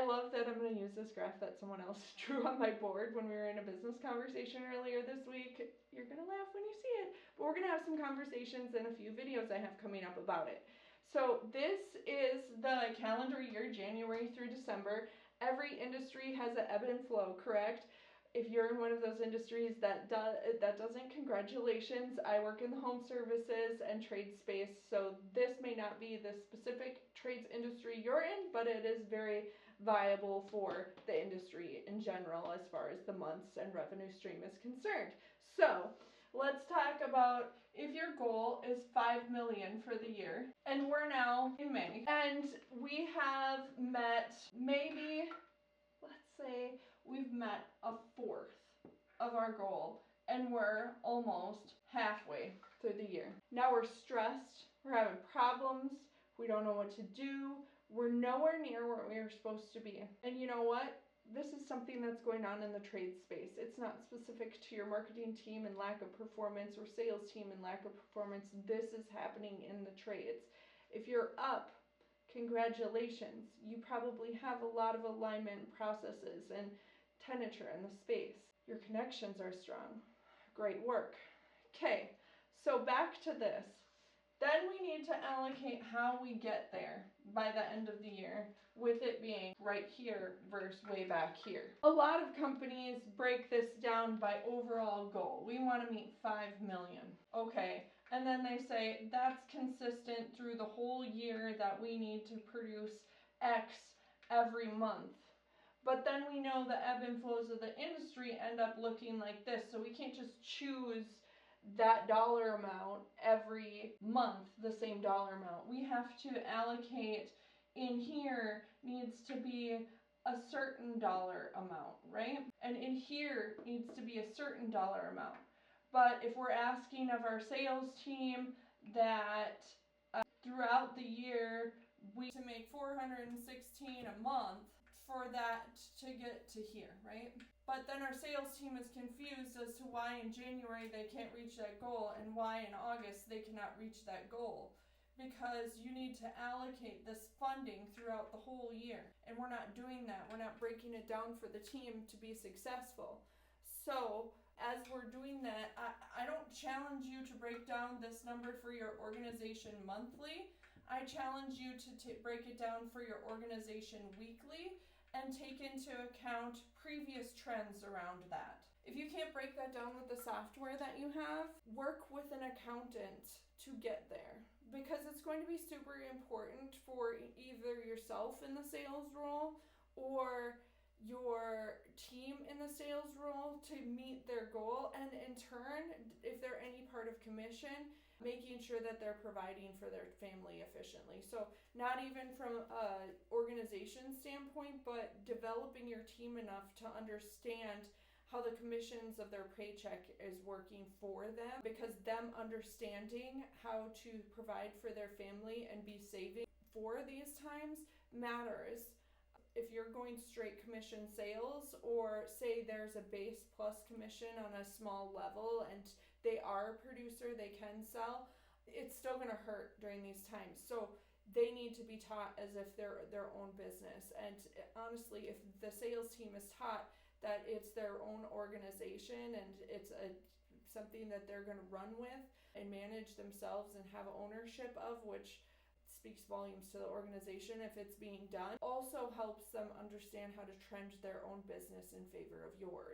I love that I'm going to use this graph that someone else drew on my board when we were in a business conversation earlier this week. You're going to laugh when you see it, but we're going to have some conversations and a few videos I have coming up about it. So this is the calendar year, January through December. Every industry has an ebb and flow, correct? If you're in one of those industries that doesn't, congratulations. I work in the home services and trade space, so this may not be the specific trades industry you're in, but it is very viable for the industry in general as far as the months and revenue stream is concerned. So let's talk about if your goal is 5 million for the year, and we're now in May, and we have met maybe, let's say we've met a fourth of our goal and we're almost halfway through the year. Now we're stressed, we're having problems, we don't know what to do, we're nowhere near where we are supposed to be. And you know what? This is something that's going on in the trade space. It's not specific to your marketing team and lack of performance or sales team and lack of performance. This is happening in the trades. If you're up, congratulations. You probably have a lot of alignment processes and tenature in the space. Your connections are strong. Great work. Okay, so back to this. Then we need to allocate how we get there by the end of the year, with it being right here versus way back here. A lot of companies break this down by overall goal. We want to meet 5 million. Okay, and then they say that's consistent through the whole year that we need to produce X every month. But then we know the ebb and flows of the industry end up looking like this, so we can't just choose that dollar amount every month, the same dollar amount. We have to allocate in here needs to be a certain dollar amount, right? And in here needs to be a certain dollar amount. But if we're asking of our sales team that throughout the year we need to make 416 a month for that to get to here, right? But then our sales team is confused as to why in January they can't reach that goal and why in August they cannot reach that goal. Because you need to allocate this funding throughout the whole year. And we're not doing that. We're not breaking it down for the team to be successful. So as we're doing that, I don't challenge you to break down this number for your organization monthly. I challenge you to break it down for your organization weekly and take into account previous trends around that. If you can't break that down with the software that you have, work with an accountant to get there, because it's going to be super important for either yourself in the sales role or your team in the sales role to meet their goal, and in turn, if they're any part of commission, making sure that they're providing for their family efficiently. So not even from an organization standpoint, but developing your team enough to understand how the commissions of their paycheck is working for them, because them understanding how to provide for their family and be saving for these times matters. If you're going straight commission sales, or say there's a base plus commission on a small level and they are a producer, they can sell, it's still going to hurt during these times. So they need to be taught as if they're their own business. And honestly, if the sales team is taught that it's their own organization and it's something that they're going to run with and manage themselves and have ownership of, which speaks volumes to the organization if it's being done, also helps them understand how to trend their own business in favor of yours.